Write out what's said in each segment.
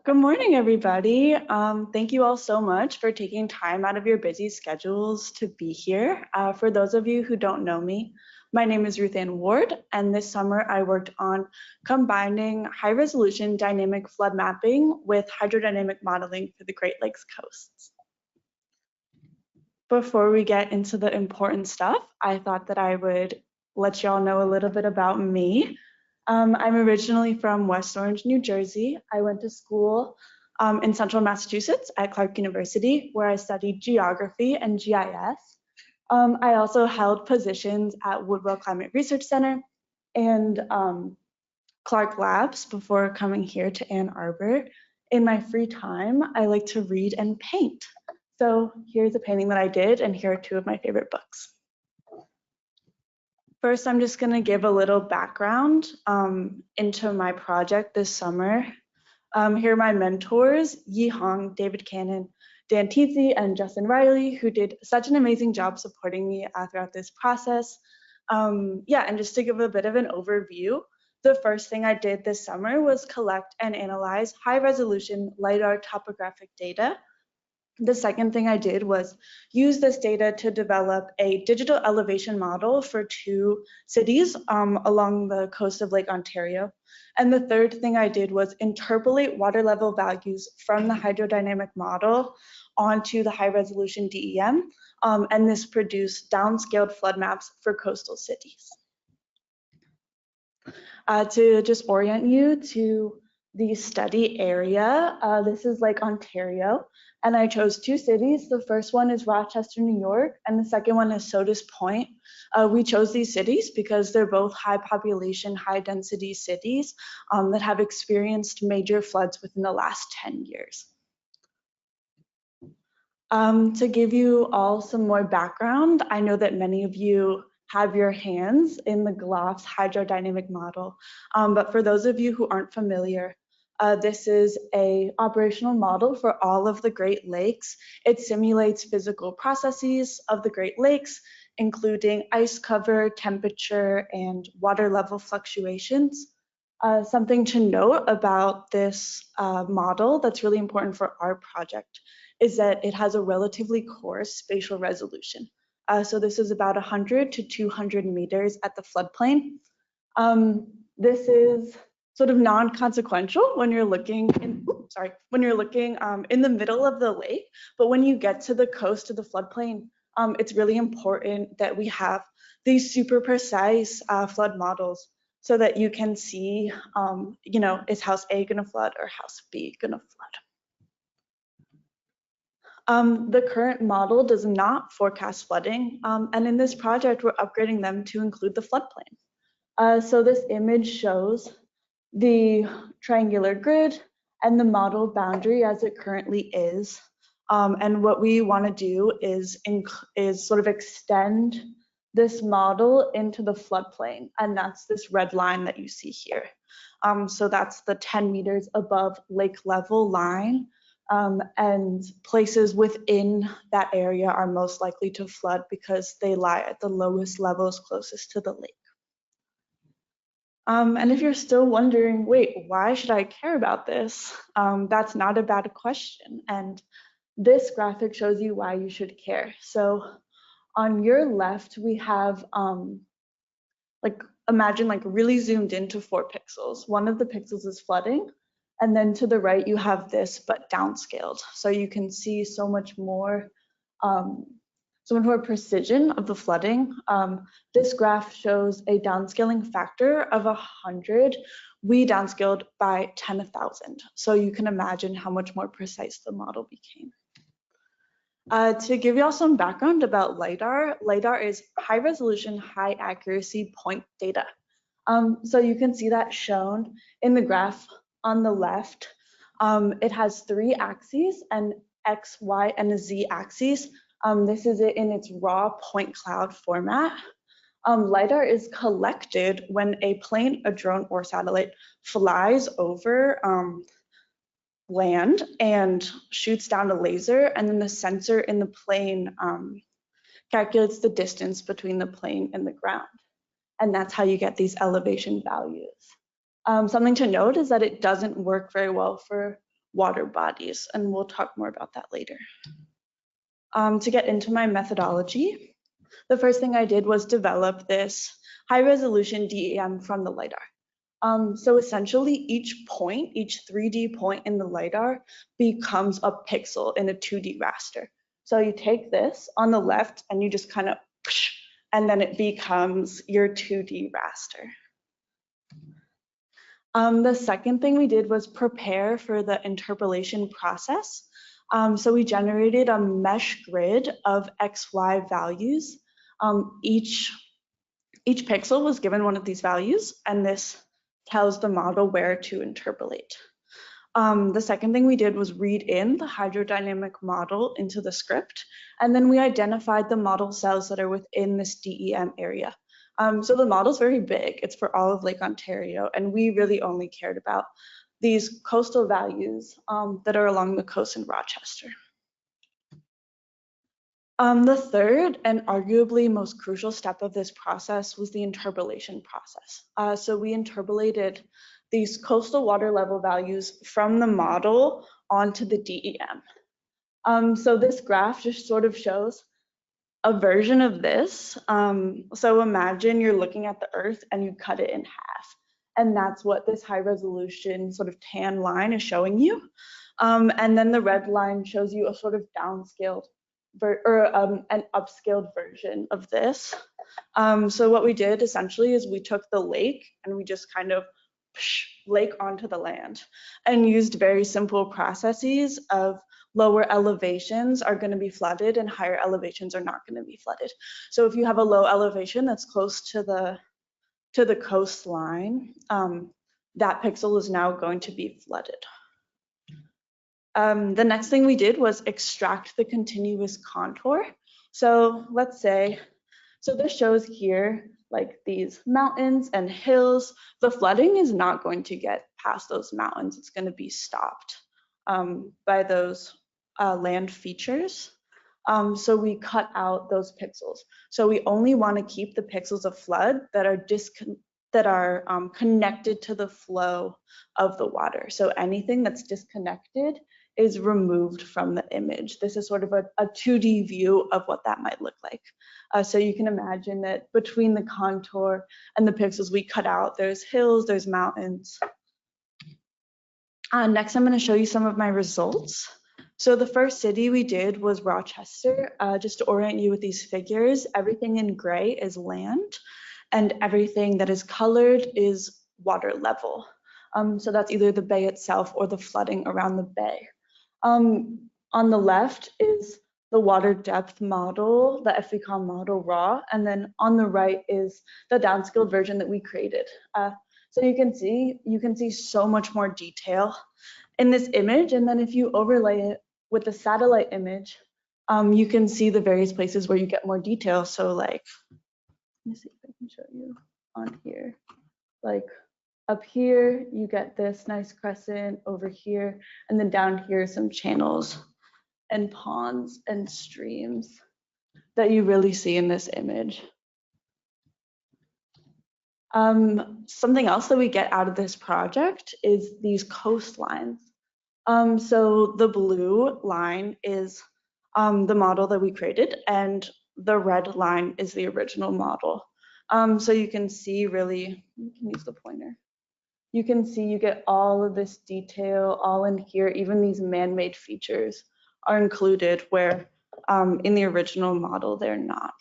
Good morning, everybody. Thank you all so much for taking time out of your busy schedules to be here. For those of you who don't know me, my name is Ruthanne Ward, and this summer I worked on combining high-resolution dynamic flood mapping with hydrodynamic modeling for the Great Lakes coasts. Before we get into the important stuff, I thought that I would let y'all know a little bit about me. I'm originally from West Orange, New Jersey. I went to school in Central Massachusetts at Clark University, where I studied geography and GIS. I also held positions at Woodwell Climate Research Center and Clark Labs before coming here to Ann Arbor. In my free time, I like to read and paint. So here's a painting that I did, and here are two of my favorite books. First, I'm just going to give a little background into my project this summer. Here are my mentors, Yi Hong, David Cannon, Dan Titze, and Justin Riley, who did such an amazing job supporting me throughout this process. And just to give a bit of an overview, the first thing I did this summer was collect and analyze high-resolution LiDAR topographic data. The second thing I did was use this data to develop a digital elevation model for two cities along the coast of Lake Ontario. And the third thing I did was interpolate water level values from the hydrodynamic model onto the high resolution DEM. And this produced downscaled flood maps for coastal cities. To just orient you to the study area, this is Lake Ontario. And I chose two cities. The first one is Rochester, New York, and the second one is Sodus Point. We chose these cities because they're both high population, high density cities that have experienced major floods within the last 10 years. To give you all some more background, I know that many of you have your hands in the GLERL hydrodynamic model. But for those of you who aren't familiar, this is an operational model for all of the Great Lakes. It simulates physical processes of the Great Lakes, including ice cover, temperature, and water level fluctuations. Something to note about this model that's really important for our project is that it has a relatively coarse spatial resolution. So this is about 100 to 200 meters at the floodplain. This is sort of non-consequential when you're looking in, in the middle of the lake, but when you get to the coast of the floodplain, it's really important that we have these super precise flood models so that you can see, is house A gonna flood or house B gonna flood? The current model does not forecast flooding, and in this project, we're upgrading them to include the floodplain. So this image shows the triangular grid and the model boundary as it currently is. And what we want to do is sort of extend this model into the floodplain, and that's this red line that you see here. So that's the 10 meters above lake level line, and places within that area are most likely to flood because they lie at the lowest levels closest to the lake. And if you're still wondering, wait, why should I care about this? That's not a bad question. And this graphic shows you why you should care. So on your left, we have, imagine really zoomed into 4 pixels. One of the pixels is flooding. And then to the right, you have this, but downscaled. So you can see so much more precision of the flooding. This graph shows a downscaling factor of 100. We downscaled by 10,000. So you can imagine how much more precise the model became. To give you all some background about LiDAR, LiDAR is high resolution, high accuracy point data. So you can see that shown in the graph on the left. It has 3 axes, an X, Y, and a Z axis. This is it in its raw point cloud format. LiDAR is collected when a plane, a drone, or satellite flies over land and shoots down a laser, and then the sensor in the plane calculates the distance between the plane and the ground. And that's how you get these elevation values. Something to note is that it doesn't work very well for water bodies, and we'll talk more about that later. To get into my methodology, the first thing I did was develop this high resolution DEM from the LiDAR. So essentially each point, each 3D point in the LiDAR becomes a pixel in a 2D raster. So you take this on the left and you just kind of, and then it becomes your 2D raster. The second thing we did was prepare for the interpolation process. So we generated a mesh grid of XY values. Each pixel was given one of these values, and this tells the model where to interpolate. The second thing we did was read in the hydrodynamic model into the script, and then we identified the model cells that are within this DEM area. So the model's very big. It's for all of Lake Ontario, and we really only cared about these coastal values that are along the coast in Rochester. The third and arguably most crucial step of this process was the interpolation process. So we interpolated these coastal water level values from the model onto the DEM. So this graph just sort of shows a version of this. So imagine you're looking at the Earth and you cut it in half. And that's what this high resolution sort of tan line is showing you. And then the red line shows you a sort of downscaled an upscaled version of this. So what we did essentially is we took the lake and we just kind of lake onto the land and used very simple processes of lower elevations are going to be flooded and higher elevations are not going to be flooded. So if you have a low elevation that's close to the coastline, that pixel is now going to be flooded. The next thing we did was extract the continuous contour. So let's say, so this shows here like these mountains and hills. The flooding is not going to get past those mountains. It's going to be stopped by those land features. So we cut out those pixels. So we only want to keep the pixels of flood that are connected to the flow of the water. So anything that's disconnected is removed from the image. This is sort of a 2D view of what that might look like. So you can imagine that between the contour and the pixels we cut out, there's hills, there's mountains. Next, I'm going to show you some of my results. So the first city we did was Rochester. Just to orient you with these figures, everything in gray is land, and everything that is colored is water level. So that's either the bay itself or the flooding around the bay. On the left is the water depth model, the FVCOM model raw, and then on the right is the downscaled version that we created. So you can see so much more detail in this image, and then if you overlay it with the satellite image, you can see the various places where you get more detail. So like, let me see if I can show you on here. Like up here, you get this nice crescent over here, and then down here, some channels and ponds and streams that you really see in this image. Something else that we get out of this project is these coastlines. So the blue line is the model that we created, and the red line is the original model. So you can see really, you can use the pointer. You can see you get all of this detail all in here. Even these man-made features are included where in the original model they're not.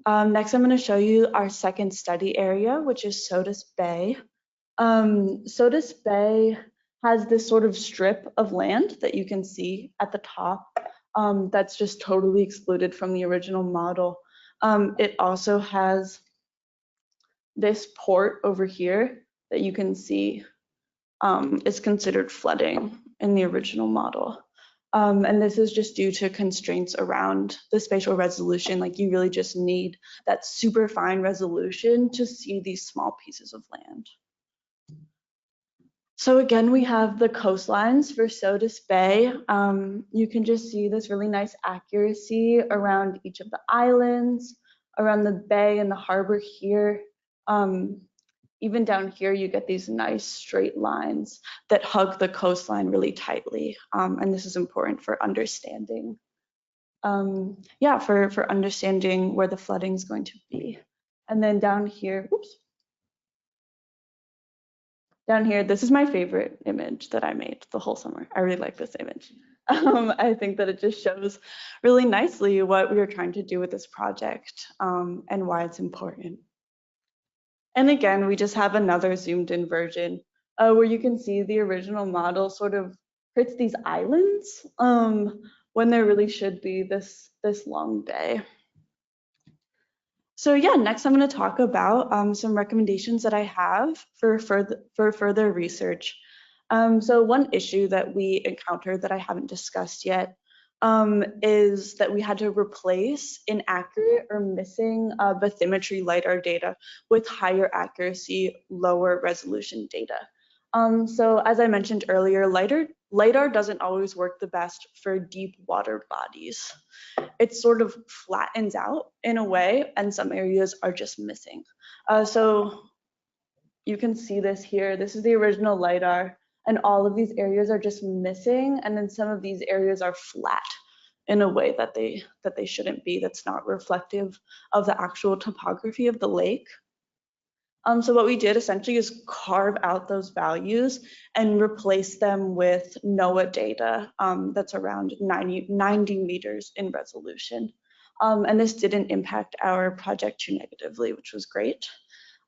Next, I'm going to show you our second study area, which is Sodus Bay. Sodus Bay has this sort of strip of land that you can see at the top that's just totally excluded from the original model. It also has this port over here that you can see is considered flooding in the original model. And this is just due to constraints around the spatial resolution. Like you really just need that super fine resolution to see these small pieces of land. So again, we have the coastlines for Sodus Bay. You can just see this really nice accuracy around each of the islands, around the bay and the harbor here. even down here, you get these nice straight lines that hug the coastline really tightly. And this is important for understanding, for understanding where the flooding is going to be. And then down here, oops. Down here, this is my favorite image that I made the whole summer. I really like this image. I think that it just shows really nicely what we were trying to do with this project and why it's important. And again, we just have another zoomed in version where you can see the original model sort of creates these islands when there really should be this long bay. So yeah, next I'm going to talk about some recommendations that I have for further research. So one issue that we encountered that I haven't discussed yet is that we had to replace inaccurate or missing bathymetry LiDAR data with higher accuracy, lower resolution data. So as I mentioned earlier, LiDAR doesn't always work the best for deep water bodies. It sort of flattens out in a way, and some areas are just missing. So you can see this here. This is the original LiDAR, and all of these areas are just missing, and then some of these areas are flat in a way that they shouldn't be. That's not reflective of the actual topography of the lake. So what we did essentially is carve out those values and replace them with NOAA data that's around 90 meters in resolution. And this didn't impact our project too negatively, which was great.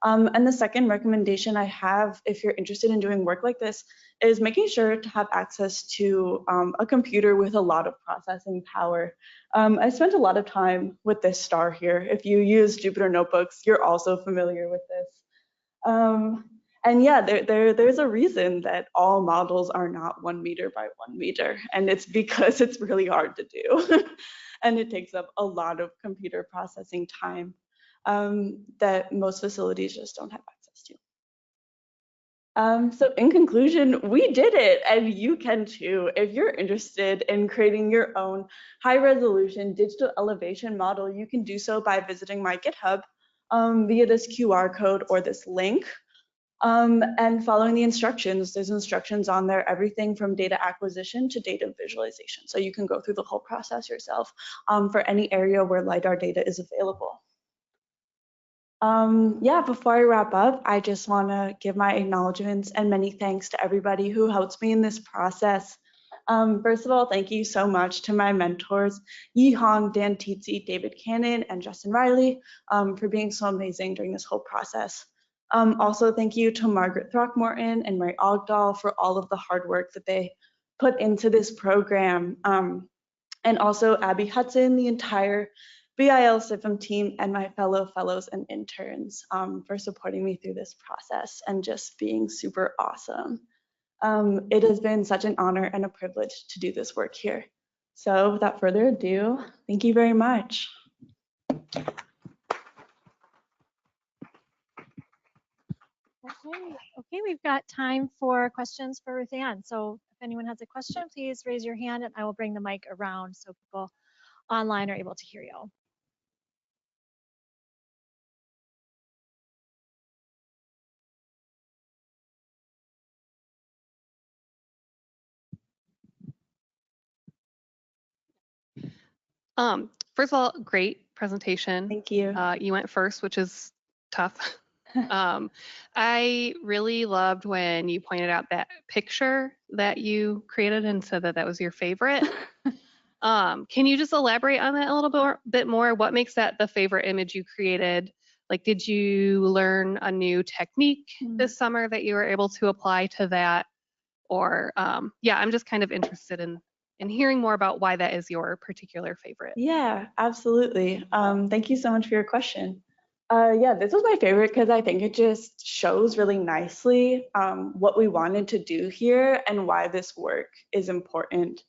And the second recommendation I have, if you're interested in doing work like this, is making sure to have access to a computer with a lot of processing power. I spent a lot of time with this star here. If you use Jupyter Notebooks, you're also familiar with this. And yeah, there's a reason that all models are not 1 meter by 1 meter, and it's because it's really hard to do. And it takes up a lot of computer processing time that most facilities just don't have access to. So in conclusion, we did it, and you can too. If you're interested in creating your own high-resolution digital elevation model, you can do so by visiting my GitHub via this QR code or this link. And following the instructions. There's instructions on there, everything from data acquisition to data visualization. So you can go through the whole process yourself for any area where LiDAR data is available. Yeah, before I wrap up, I just want to give my acknowledgements and many thanks to everybody who helps me in this process. First of all, thank you so much to my mentors, Yi Hong, Dan Titze, David Cannon, and Justin Riley for being so amazing during this whole process. Also, thank you to Margaret Throckmorton and Mary Ogdahl for all of the hard work that they put into this program. And also Abby Hudson, the entire BIL CIFM team, and my fellow fellows and interns for supporting me through this process and just being super awesome. It has been such an honor and a privilege to do this work here. So without further ado, thank you very much. Okay, we've got time for questions for Ruthanne. So if anyone has a question, please raise your hand and I will bring the mic around so people online are able to hear you. First of all, great presentation. Thank you. You went first, which is tough. I really loved when you pointed out that picture that you created and said that that was your favorite. Can you just elaborate on that a little bit more? What makes that the favorite image you created? Like, did you learn a new technique this summer that you were able to apply to that? Or, yeah, I'm just kind of interested in hearing more about why that is your particular favorite. Yeah, absolutely. Thank you so much for your question. Yeah, this was my favorite because I think it just shows really nicely what we wanted to do here and why this work is important.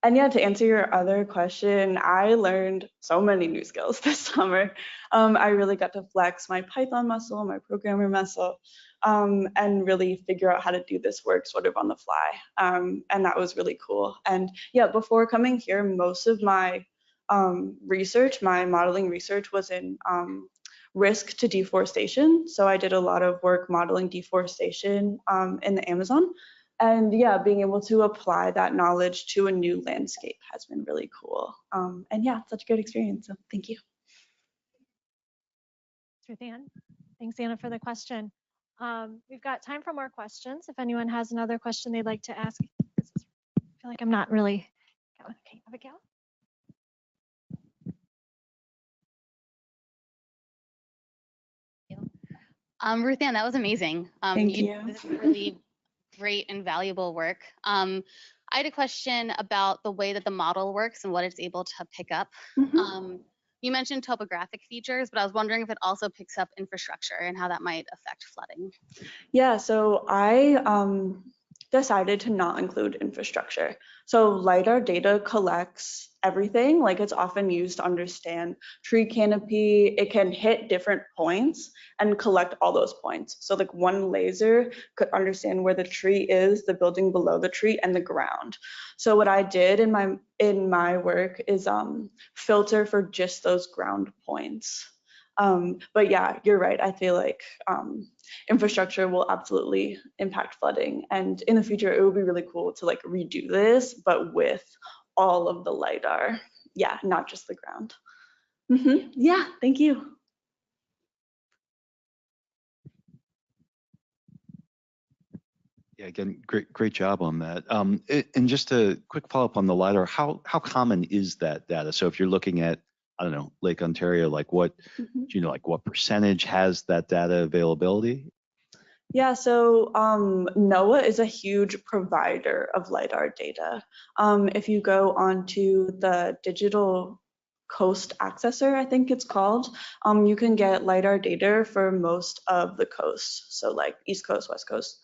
And yeah, to answer your other question, I learned so many new skills this summer. I really got to flex my Python muscle, my programmer muscle, and really figure out how to do this work sort of on the fly. And that was really cool. And yeah, before coming here, most of my research, my modeling research was in risk to deforestation. So I did a lot of work modeling deforestation in the Amazon. And yeah, being able to apply that knowledge to a new landscape has been really cool. And yeah, such a good experience. So thank you. Ruthanne. Thanks, Anna, for the question. We've got time for more questions. If anyone has another question they'd like to ask. I feel like I'm not really. Okay, Abigail. Ruthanne, that was amazing. Thank you. This is really great and valuable work. I had a question about the way that the model works and what it's able to pick up. You mentioned topographic features, but I was wondering if it also picks up infrastructure and how that might affect flooding. Yeah, so I decided to not include infrastructure. So LiDAR data collects everything, like it's often used to understand tree canopy. It can hit different points and collect all those points. So like one laser could understand where the tree is, the building below the tree, and the ground. So what I did in my work is filter for just those ground points. But yeah, you're right. I feel like infrastructure will absolutely impact flooding. And in the future, it would be really cool to like redo this, but with all of the LiDAR. Yeah, not just the ground. Yeah, thank you. Yeah, again, great job on that. And just a quick follow-up on the LiDAR, how common is that data? So if you're looking at, I don't know, Lake Ontario, like what, do you know, like what percentage has that data availability? Yeah, so NOAA is a huge provider of LiDAR data. If you go onto the digital coast accessor, I think it's called, you can get LiDAR data for most of the coast. So like East Coast, West Coast,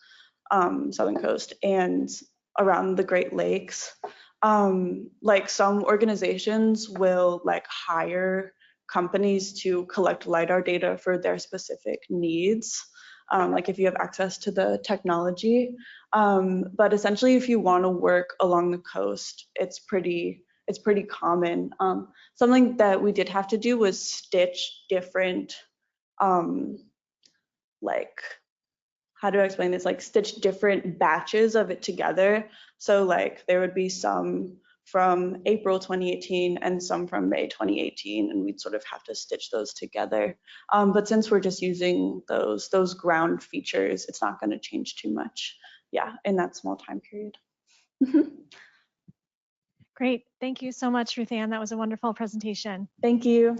Southern Coast, and around the Great Lakes. Like some organizations will like hire companies to collect LiDAR data for their specific needs. Like if you have access to the technology. But essentially, if you want to work along the coast, it's pretty common. Something that we did have to do was stitch different, like, how do I explain this? Like stitch different batches of it together. So like there would be some from April 2018 and some from May 2018, and we'd sort of have to stitch those together. But since we're just using those ground features, it's not going to change too much, yeah, in that small time period. Great, thank you so much, Ruthanne. That was a wonderful presentation. Thank you.